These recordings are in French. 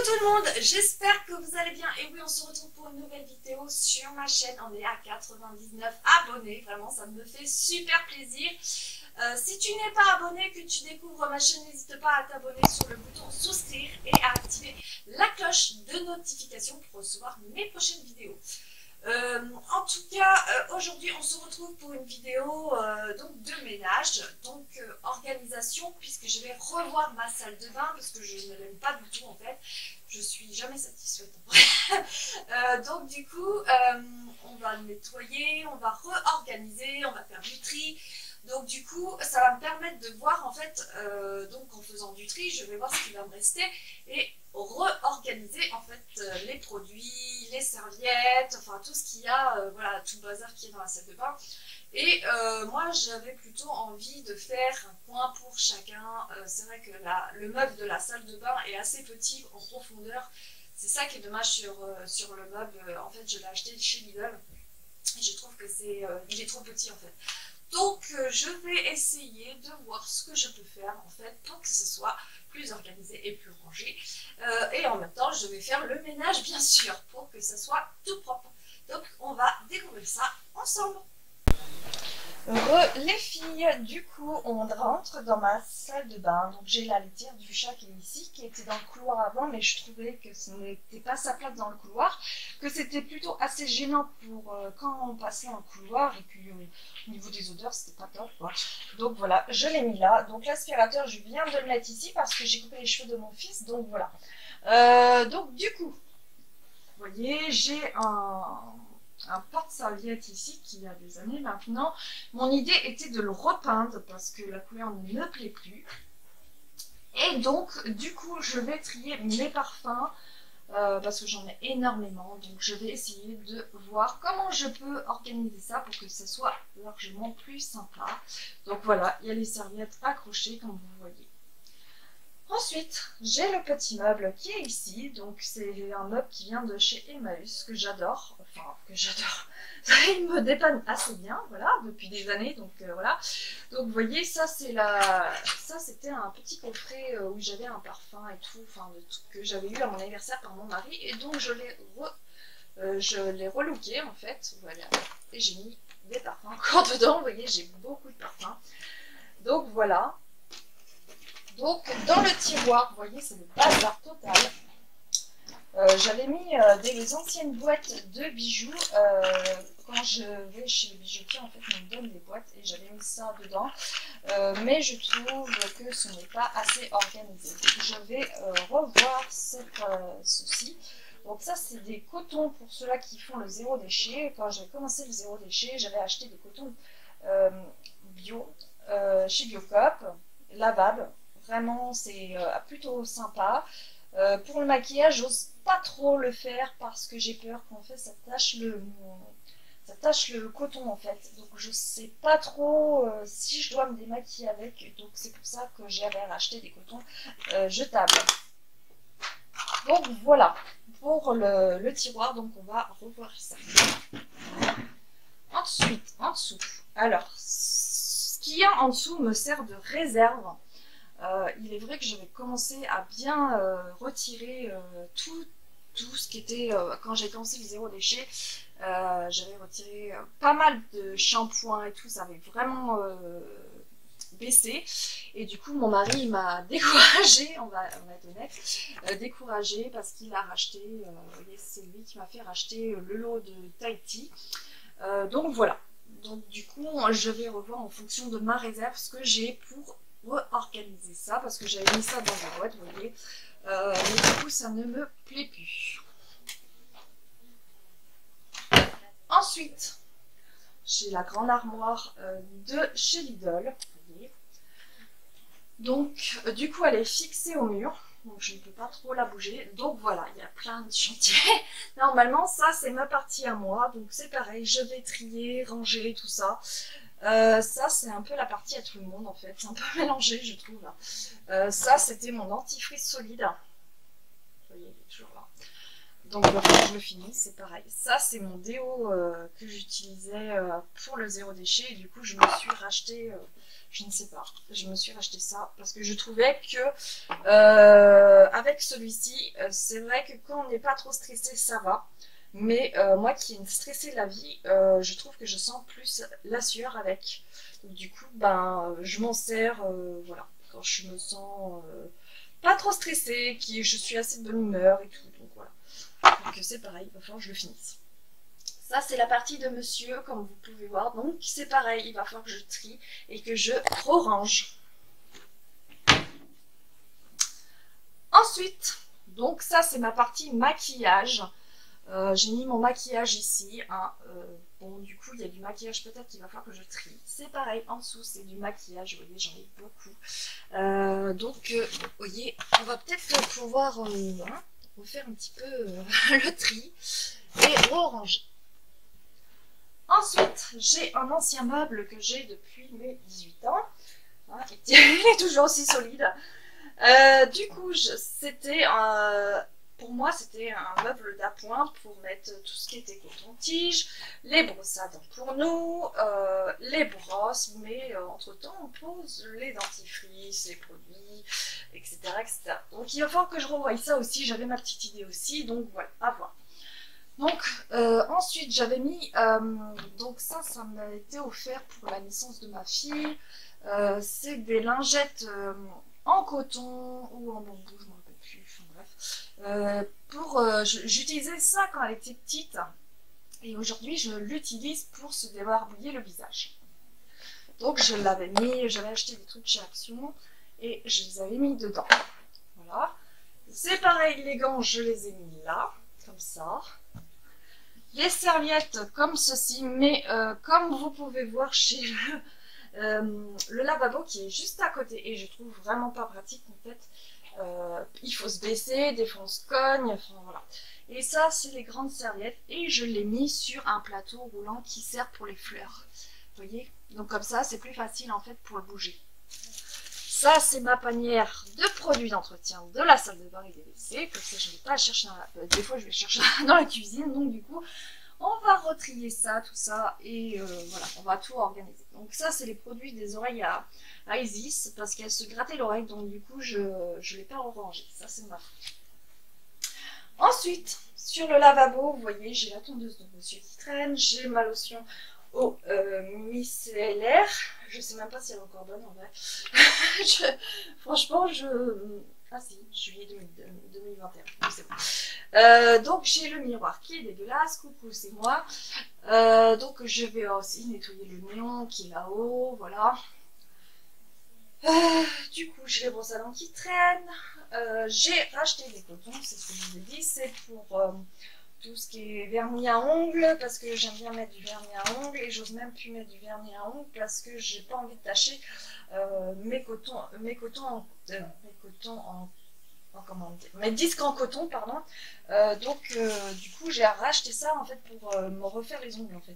tout le monde, j'espère que vous allez bien. Et oui, on se retrouve pour une nouvelle vidéo sur ma chaîne. On est à 99 abonnés, vraiment ça me fait super plaisir. Si tu n'es pas abonné, que tu découvres ma chaîne, n'hésite pas à t'abonner sur le bouton souscrire et à activer la cloche de notification pour recevoir mes prochaines vidéos. En tout cas, aujourd'hui on se retrouve pour une vidéo donc de ménage, donc organisation, puisque je vais revoir ma salle de bain parce que je ne l'aime pas du tout en fait. Je suis jamais satisfaite. Donc du coup, on va nettoyer, on va réorganiser, on va faire du tri. Donc du coup, ça va me permettre de voir en fait, donc en faisant du tri, je vais voir ce qui va me rester et réorganiser en fait les produits, les serviettes, enfin tout ce qu'il y a, voilà, tout le bazar qui est dans la salle de bain. Et moi j'avais plutôt envie de faire un coin pour chacun. C'est vrai que le meuble de la salle de bain est assez petit en profondeur. C'est ça qui est dommage sur le meuble. En fait je l'ai acheté chez Lidl et je trouve que il est trop petit en fait. Donc je vais essayer de voir ce que je peux faire en fait pour que ce soit plus organisé et plus rangé. Et en même temps je vais faire le ménage bien sûr pour que ça soit tout propre. Donc on va découvrir ça ensemble. Les filles, du coup on rentre dans ma salle de bain. Donc j'ai la litière du chat qui est ici, qui était dans le couloir avant, mais je trouvais que ce n'était pas sa place dans le couloir, que c'était plutôt assez gênant pour quand on passait dans le couloir, et puis au niveau des odeurs c'était pas top quoi. Donc voilà, je l'ai mis là. Donc l'aspirateur je viens de le mettre ici parce que j'ai coupé les cheveux de mon fils, donc voilà. Donc du coup, vous voyez, j'ai un porte-serviette ici qui a des années maintenant. Mon idée était de le repeindre parce que la couleur ne me plaît plus. Et donc, du coup, je vais trier mes parfums parce que j'en ai énormément. Donc, je vais essayer de voir comment je peux organiser ça pour que ça soit largement plus sympa. Donc voilà, il y a les serviettes accrochées comme vous voyez. Ensuite, j'ai le petit meuble qui est ici, donc c'est un meuble qui vient de chez Emmaüs, que j'adore, enfin que j'adore, il me dépanne assez bien, voilà, depuis des années, donc voilà. Donc vous voyez, ça c'était un petit coffret où j'avais un parfum et tout, enfin de tout que j'avais eu à mon anniversaire par mon mari, et donc je l'ai relooké en fait, voilà, et j'ai mis des parfums encore dedans, vous voyez, j'ai beaucoup de parfums, donc voilà. Donc dans le tiroir, vous voyez, c'est le bazar total. J'avais mis des anciennes boîtes de bijoux. Quand je vais chez le bijoutier, en fait, ils me donnent des boîtes et j'avais mis ça dedans. Mais je trouve que ce n'est pas assez organisé. Donc, je vais revoir ceci. Donc ça, c'est des cotons pour ceux-là qui font le zéro déchet. Quand j'ai commencé le zéro déchet, j'avais acheté des cotons bio chez Biocop, lavables. Vraiment, c'est plutôt sympa. Pour le maquillage, j'ose pas trop le faire parce que j'ai peur qu'en fait ça tâche le coton en fait. Donc je sais pas trop si je dois me démaquiller avec. Donc c'est pour ça que j'avais racheté des cotons jetables. Donc voilà pour le tiroir. Donc on va revoir ça. Ensuite, en dessous. Alors, ce qu'il y a en dessous me sert de réserve. Il est vrai que j'avais commencé à bien retirer tout ce qui était, quand j'ai commencé le zéro déchet, j'avais retiré pas mal de shampoing et tout, ça avait vraiment baissé. Et du coup, mon mari m'a découragée, on va être honnête, découragée parce qu'il a racheté, c'est lui qui m'a fait racheter le lot de Tahiti. Donc voilà. Donc du coup, je vais revoir en fonction de ma réserve ce que j'ai pour réorganiser ça parce que j'avais mis ça dans la boîte, vous voyez, mais du coup ça ne me plaît plus. Ensuite, j'ai la grande armoire de chez Lidl, vous voyez. Donc du coup elle est fixée au mur, donc je ne peux pas trop la bouger. Donc voilà, il y a plein de chantiers. Normalement ça c'est ma partie à moi, donc c'est pareil, je vais trier, ranger tout ça. Ça c'est un peu la partie à tout le monde en fait, c'est un peu mélangé je trouve. Ça c'était mon dentifrice solide, vous voyez il est toujours là, donc quand je le finis c'est pareil. Ça c'est mon déo que j'utilisais pour le zéro déchet et du coup je me suis racheté Je ne sais pas. Je me suis racheté ça parce que je trouvais que avec celui-ci, c'est vrai que quand on n'est pas trop stressé, ça va. Mais moi qui aime stresser la vie, je trouve que je sens plus la sueur avec. Donc, du coup, ben, je m'en sers, voilà, quand je me sens pas trop stressée, je suis assez de bonne humeur et tout. Donc voilà. Donc c'est pareil, il va falloir que je le finisse. Ça, c'est la partie de monsieur, comme vous pouvez voir. Donc, c'est pareil, il va falloir que je trie et que je range. Ensuite, donc ça, c'est ma partie maquillage. J'ai mis mon maquillage ici. Hein. Bon, du coup, il y a du maquillage peut-être qu'il va falloir que je trie. C'est pareil, en dessous, c'est du maquillage. Vous voyez, j'en ai beaucoup. Donc, vous voyez, on va peut-être pouvoir refaire un petit peu le tri et ranger. Ensuite, j'ai un ancien meuble que j'ai depuis mes 18 ans. Hein, il est toujours aussi solide. Du coup, c'était pour moi, c'était un meuble d'appoint pour mettre tout ce qui était coton-tige, les brosses à dents pour nous, les brosses, mais entre-temps, on pose les dentifrices, les produits, etc., etc. Donc, il va falloir que je revoie ça aussi. J'avais ma petite idée aussi, donc voilà, à voir. Donc, ensuite, j'avais mis, donc ça m'a été offert pour la naissance de ma fille. C'est des lingettes en coton ou en bambou, je ne me rappelle plus, enfin bref. J'utilisais ça quand elle était petite et aujourd'hui, je l'utilise pour se débarbouiller le visage. Donc, je l'avais mis, j'avais acheté des trucs chez Action et je les avais mis dedans. Voilà. C'est pareil, les gants, je les ai mis là, comme ça. Les serviettes comme ceci, mais comme vous pouvez voir chez le lavabo qui est juste à côté et je trouve vraiment pas pratique en fait. Il faut se baisser, des fois on se cogne, enfin voilà. Et ça c'est les grandes serviettes et je l'ai mis sur un plateau roulant qui sert pour les fleurs. Vous voyez? Donc comme ça c'est plus facile en fait pour le bouger. Ça, c'est ma panière de produits d'entretien de la salle de bain et des WC. Comme ça, je ne vais pas chercher des fois, je vais chercher dans la cuisine. Donc, du coup, on va retrier ça, tout ça. Et voilà, on va tout organiser. Donc, ça, c'est les produits des oreilles à Isis. Parce qu'elle se grattait l'oreille. Donc, du coup, je ne l'ai pas rangé. Ça, c'est ma faute. Ensuite, sur le lavabo, vous voyez, j'ai la tondeuse de monsieur qui traîne. J'ai ma lotion au micellaire. Je sais même pas si elle est encore bonne en vrai. Franchement, ah si, juillet 2021. C'est bon. Donc j'ai le miroir qui est dégueulasse. Coucou, c'est moi. Donc je vais aussi nettoyer le néon qui est là-haut. Voilà. Du coup, j'ai les brosses à dents qui traînent. J'ai racheté des cotons, c'est ce que je vous ai dit. C'est pour tout ce qui est vernis à ongles, parce que j'aime bien mettre du vernis à ongles et j'ose même plus mettre du vernis à ongles parce que j'ai pas envie de tâcher mes disques en coton, pardon. Du coup j'ai racheté ça en fait pour me refaire les ongles en fait.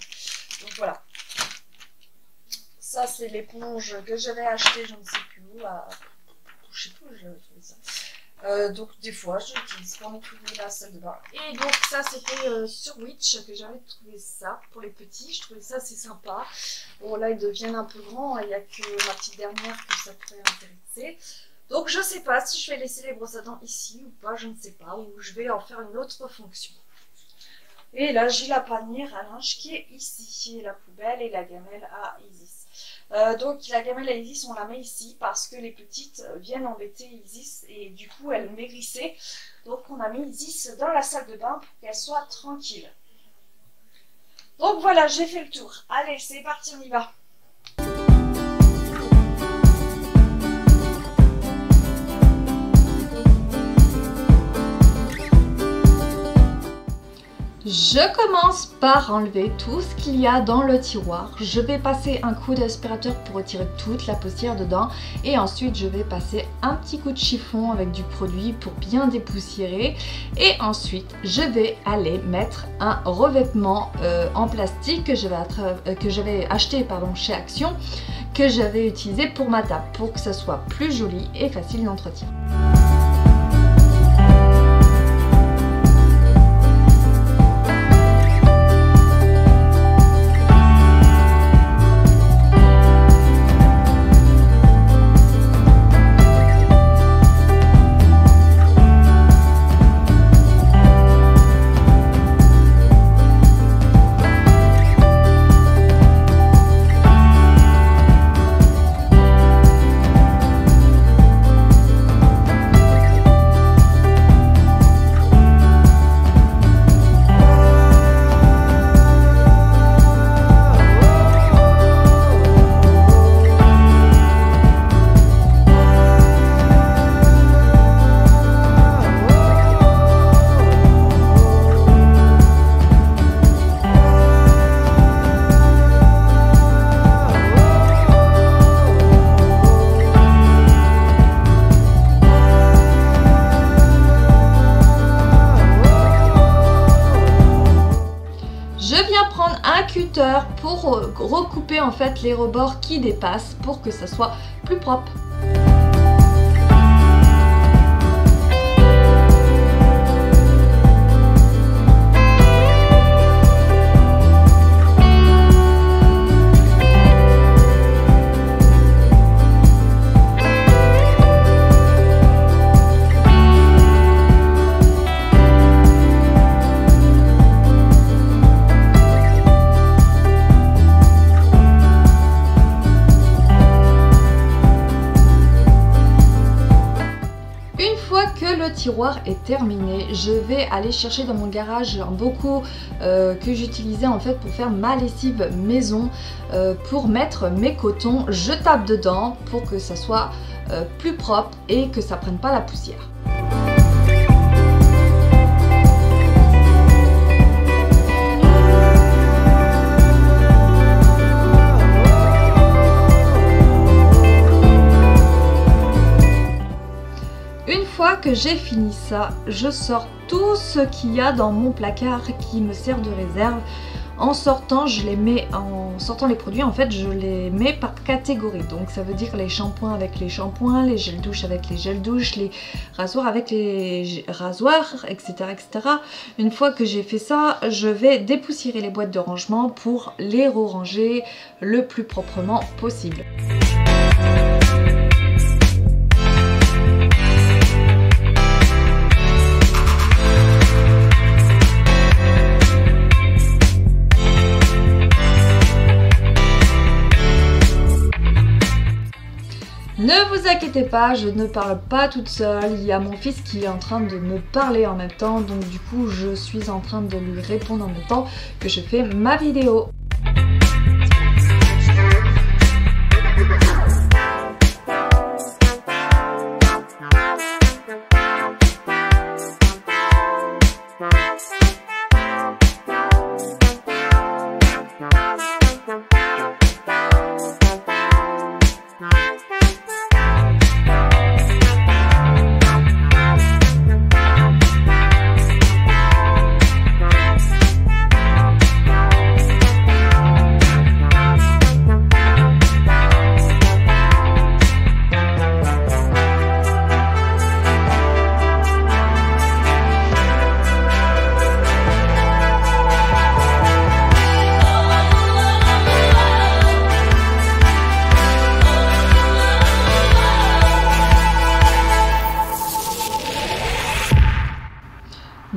Donc voilà. Ça c'est l'éponge que j'avais acheté, je ne sais plus où, je sais pas où j'avais trouvé ça. Donc des fois je l'utilise pour nettoyer la salle de bain. Et donc ça c'était sur Witch que j'avais trouvé ça pour les petits. Je trouvais ça assez sympa. Bon là ils deviennent un peu grands, il n'y a que ma petite dernière que ça pourrait intéresser. Donc je sais pas si je vais laisser les brosses à dents ici ou pas, je ne sais pas. Ou je vais en faire une autre fonction. Et là j'ai la panière à linge qui est ici. La poubelle et la gamelle à Isis. Donc la gamelle à Isis on la met ici parce que les petites viennent embêter Isis et du coup elle maigrissait. Donc on a mis Isis dans la salle de bain pour qu'elle soit tranquille. Donc voilà, j'ai fait le tour. Allez, c'est parti, on y va. Je commence par enlever tout ce qu'il y a dans le tiroir. Je vais passer un coup d'aspirateur pour retirer toute la poussière dedans. Et ensuite, je vais passer un petit coup de chiffon avec du produit pour bien dépoussiérer. Et ensuite, je vais aller mettre un revêtement en plastique que j'avais acheté chez Action, que j'avais utilisé pour ma table, pour que ça soit plus joli et facile d'entretien. scooter pour recouper en fait les rebords qui dépassent pour que ça soit plus propre. Tiroir est terminé, je vais aller chercher dans mon garage un bocaux que j'utilisais en fait pour faire ma lessive maison, pour mettre mes cotons. Je tape dedans pour que ça soit plus propre et que ça prenne pas la poussière. Que j'ai fini ça, je sors tout ce qu'il y a dans mon placard qui me sert de réserve. En sortant, je les mets, en sortant les produits, en fait, je les mets par catégorie. Donc ça veut dire les shampoings avec les shampoings, les gels douche avec les gels douche, les rasoirs avec les rasoirs, etc., etc. Une fois que j'ai fait ça, je vais dépoussiérer les boîtes de rangement pour les re-ranger le plus proprement possible. Ne vous inquiétez pas, je ne parle pas toute seule, il y a mon fils qui est en train de me parler en même temps, donc du coup je suis en train de lui répondre en même temps que je fais ma vidéo.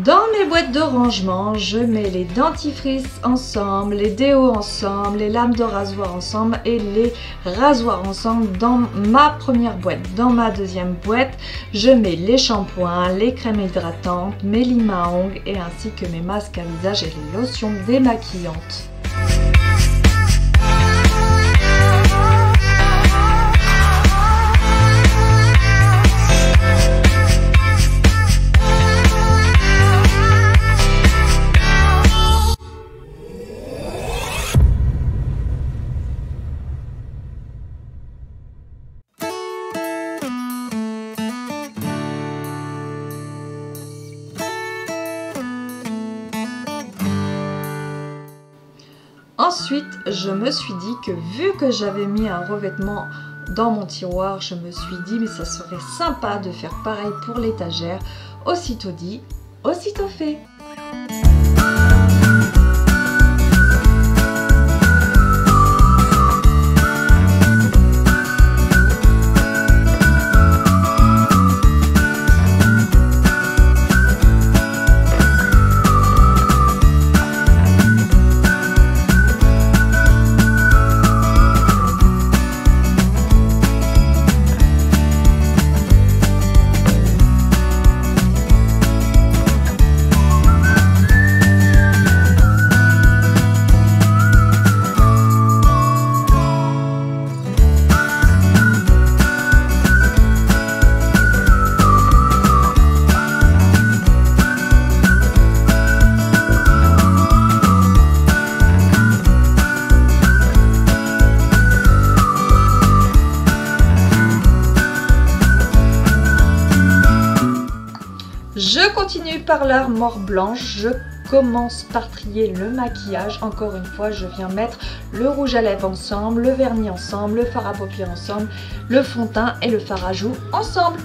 Dans mes boîtes de rangement, je mets les dentifrices ensemble, les déos ensemble, les lames de rasoir ensemble et les rasoirs ensemble dans ma première boîte. Dans ma deuxième boîte, je mets les shampoings, les crèmes hydratantes, mes limes à ongles et ainsi que mes masques à visage et les lotions démaquillantes. Ensuite, je me suis dit que vu que j'avais mis un revêtement dans mon tiroir, je me suis dit mais ça serait sympa de faire pareil pour l'étagère. Aussitôt dit, aussitôt fait. Je continue par l'armoire blanche, je commence par trier le maquillage. Encore une fois, je viens mettre le rouge à lèvres ensemble, le vernis ensemble, le fard à paupières ensemble, le fond de teint et le fard à joues ensemble.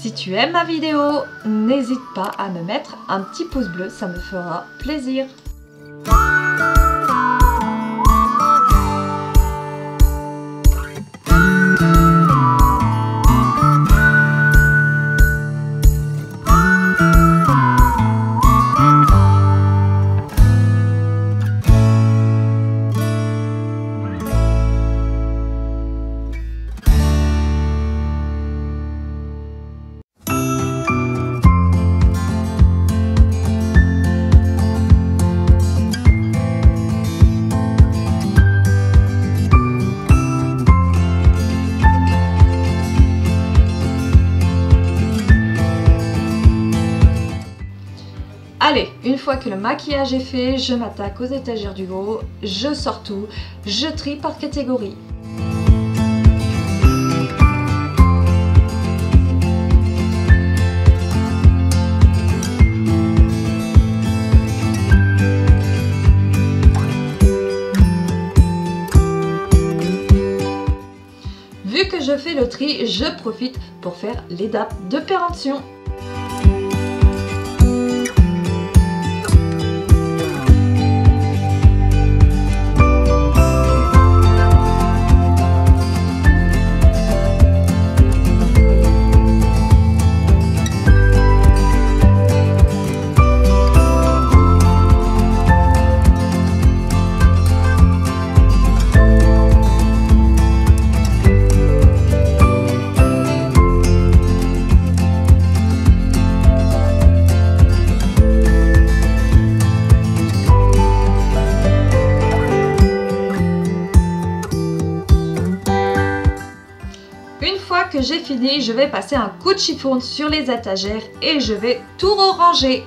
Si tu aimes ma vidéo, n'hésite pas à me mettre un petit pouce bleu, ça me fera plaisir. Allez, une fois que le maquillage est fait, je m'attaque aux étagères du haut, je sors tout, je trie par catégorie. Vu que je fais le tri, je profite pour faire l'étape de péremption. Que j'ai fini, je vais passer un coup de chiffon sur les étagères et je vais tout ranger.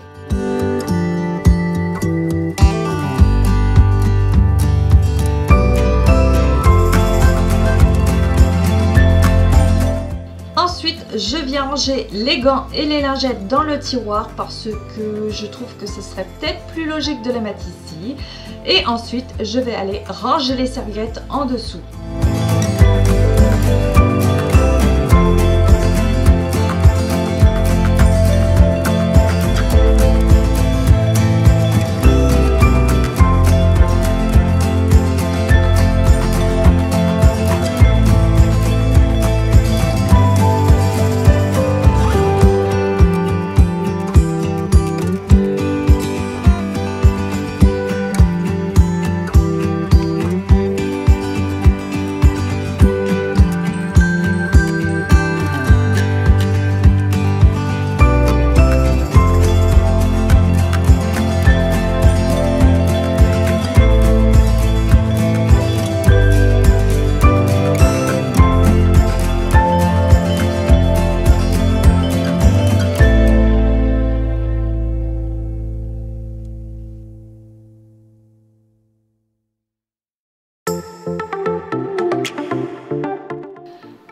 Ensuite, je viens ranger les gants et les lingettes dans le tiroir parce que je trouve que ce serait peut-être plus logique de les mettre ici. Et ensuite, je vais aller ranger les serviettes en dessous.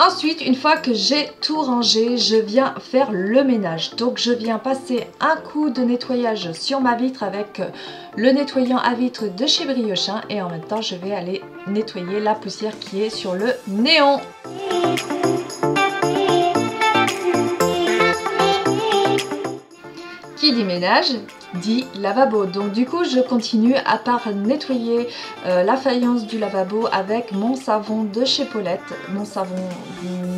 Ensuite, une fois que j'ai tout rangé, je viens faire le ménage. Donc je viens passer un coup de nettoyage sur ma vitre avec le nettoyant à vitre de chez Briochin. Et en même temps, je vais aller nettoyer la poussière qui est sur le néon. Qui dit ménage, dit lavabo. Donc du coup, je continue à part nettoyer la faïence du lavabo avec mon savon de chez Paulette, mon savon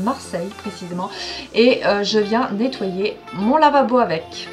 Marseille précisément, et je viens nettoyer mon lavabo avec.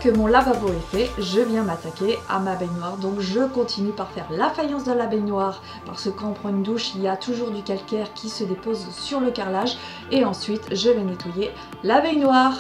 Que mon lavabo est fait, je viens m'attaquer à ma baignoire. Donc je continue par faire la faïence de la baignoire parce que quand on prend une douche, il y a toujours du calcaire qui se dépose sur le carrelage, et ensuite je vais nettoyer la baignoire.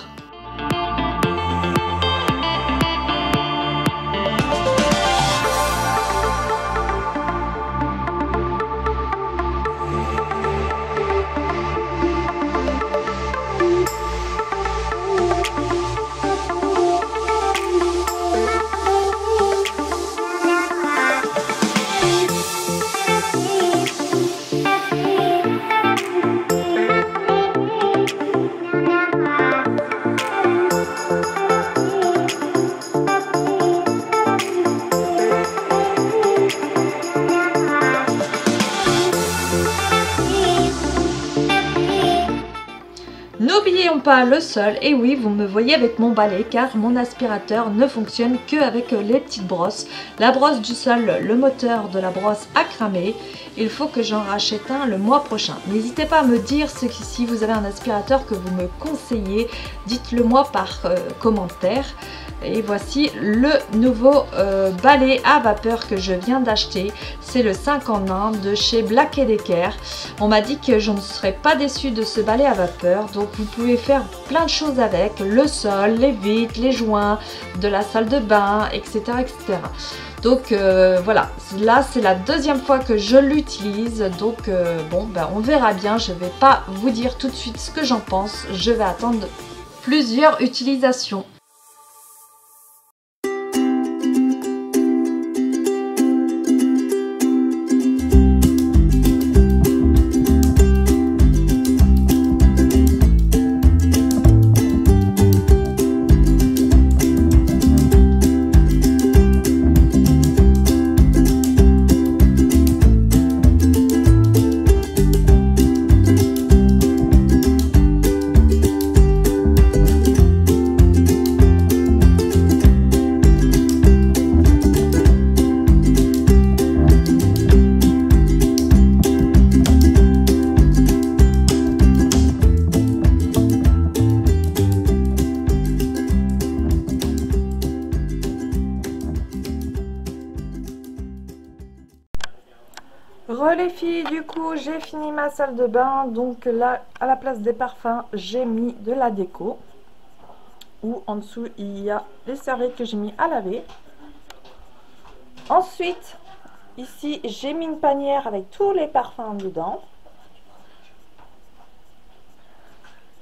N'oublions pas le sol, et oui, vous me voyez avec mon balai car mon aspirateur ne fonctionne que avec les petites brosses. La brosse du sol, le moteur de la brosse a cramé. Il faut que j'en rachète un le mois prochain. N'hésitez pas à me dire si vous avez un aspirateur que vous me conseillez. Dites-le moi par commentaire. Et voici le nouveau balai à vapeur que je viens d'acheter. C'est le 5 en 1 de chez Black & Decker. On m'a dit que je ne serais pas déçue de ce balai à vapeur. Donc vous pouvez faire plein de choses avec. Le sol, les vitres, les joints de la salle de bain, etc. etc. Donc voilà, là c'est la deuxième fois que je l'utilise. Donc bon, ben, on verra bien. Je ne vais pas vous dire tout de suite ce que j'en pense. Je vais attendre plusieurs utilisations. Les filles, du coup j'ai fini ma salle de bain. Donc là, à la place des parfums, j'ai mis de la déco, où en dessous il y a les serviettes que j'ai mis à laver. Ensuite ici j'ai mis une panière avec tous les parfums dedans.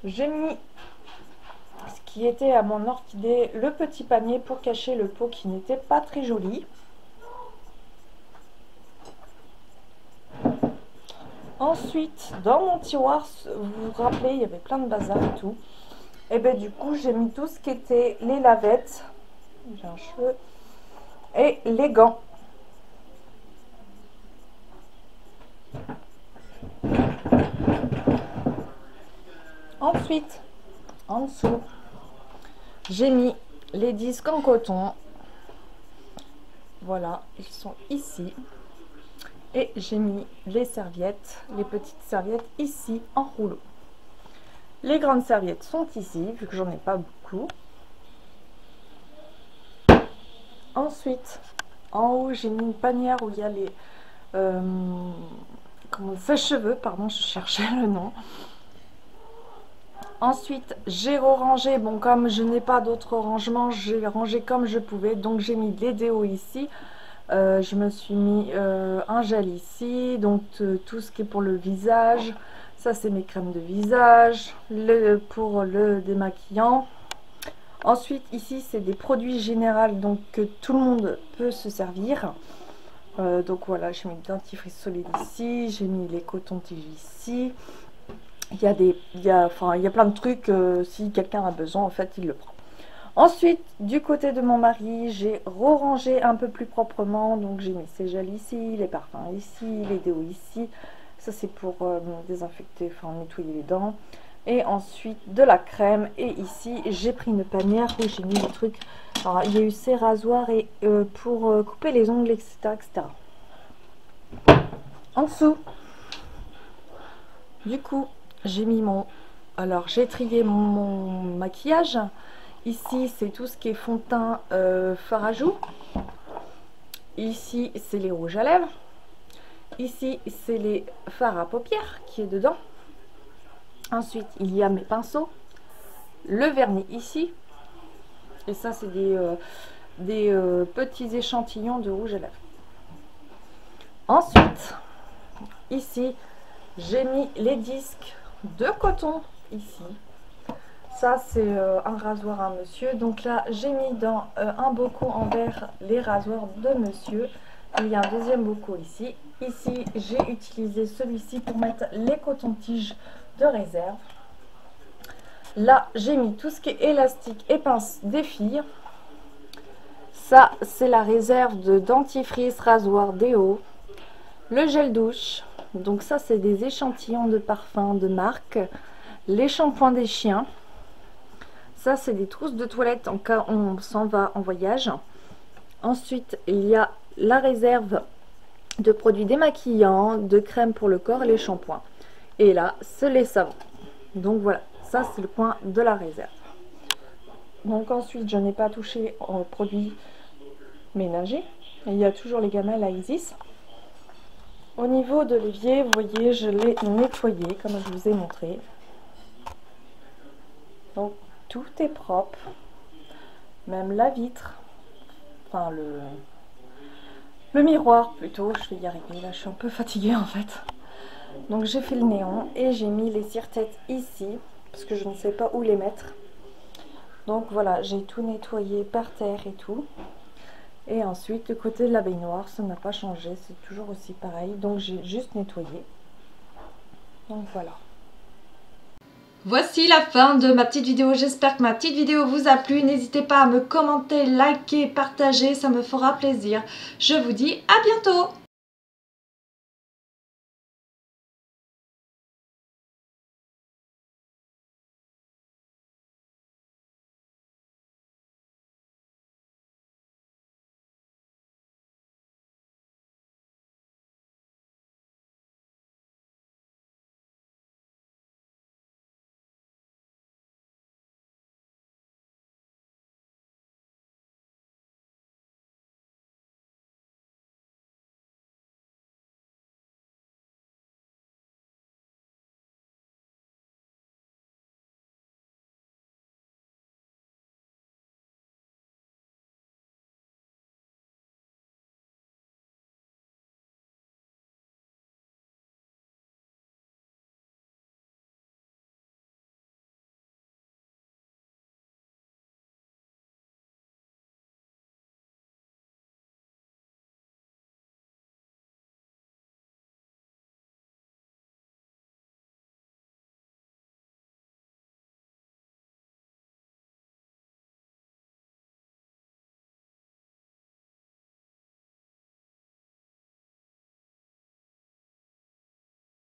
J'ai mis ce qui était à mon orchidée, le petit panier pour cacher le pot qui n'était pas très joli. Ensuite, dans mon tiroir, vous vous rappelez, il y avait plein de bazar et tout. Et bien du coup, j'ai mis tout ce qui était les lavettes, j'ai un cheveu, et les gants. Ensuite, en dessous, j'ai mis les disques en coton. Voilà, ils sont ici. Et j'ai mis les serviettes, les petites serviettes ici en rouleau. Les grandes serviettes sont ici, vu que j'en ai pas beaucoup. Ensuite, en haut, j'ai mis une panière où il y a les sèche-cheveux, pardon, je cherchais le nom. Ensuite, j'ai rangé, bon comme je n'ai pas d'autres rangements, j'ai rangé comme je pouvais. Donc j'ai mis les déos ici. Je me suis mis un gel ici, donc tout ce qui est pour le visage. Ça c'est mes crèmes de visage, pour le démaquillant. Ensuite ici c'est des produits généraux, donc que tout le monde peut se servir. Donc voilà, j'ai mis le dentifrice solide ici, j'ai mis les cotons-tiges ici. Il y a plein de trucs, si quelqu'un a besoin en fait il le prend. Ensuite, du côté de mon mari, j'ai rangé un peu plus proprement. Donc j'ai mis ces gels ici, les parfums ici, les déos ici. Ça c'est pour désinfecter, enfin nettoyer les dents. Et ensuite de la crème. Et ici j'ai pris une panière où j'ai mis des trucs. Alors, il y a eu ces rasoirs et pour couper les ongles, etc., etc. En dessous, du coup, j'ai mis mon... Alors j'ai trié mon maquillage. Ici, c'est tout ce qui est fond de teint, fard à joues. Ici, c'est les rouges à lèvres. Ici, c'est les fards à paupières qui est dedans. Ensuite, il y a mes pinceaux. Le vernis ici. Et ça, c'est des petits échantillons de rouge à lèvres. Ensuite, ici, j'ai mis les disques de coton ici. Ça c'est un rasoir à monsieur. Donc là j'ai mis dans un bocal en verre les rasoirs de monsieur. Il y a un deuxième bocal ici. Ici j'ai utilisé celui-ci pour mettre les cotons-tiges de réserve. Là j'ai mis tout ce qui est élastique et pince des filles. Ça c'est la réserve de dentifrice, rasoir, déo. Le gel douche. Donc ça c'est des échantillons de parfum de marque. Les shampoings des chiens. Ça, c'est des trousses de toilette en cas où on s'en va en voyage. Ensuite, il y a la réserve de produits démaquillants, de crème pour le corps et les shampoings. Et là, c'est les savons. Donc voilà, ça c'est le coin de la réserve. Donc ensuite, je n'ai pas touché aux produits ménagers. Il y a toujours les gamelles à Isis. Au niveau de l'évier, vous voyez, je l'ai nettoyé comme je vous ai montré. Donc tout est propre, même la vitre, enfin le miroir plutôt, je vais y arriver, là je suis un peu fatiguée en fait. Donc j'ai fait le néon et j'ai mis les tire-têtes ici, parce que je ne sais pas où les mettre. Donc voilà, j'ai tout nettoyé par terre et tout. Et ensuite, du côté de la baignoire, ça n'a pas changé, c'est toujours aussi pareil. Donc j'ai juste nettoyé. Donc voilà. Voici la fin de ma petite vidéo, j'espère que ma petite vidéo vous a plu. N'hésitez pas à me commenter, liker, partager, ça me fera plaisir. Je vous dis à bientôt!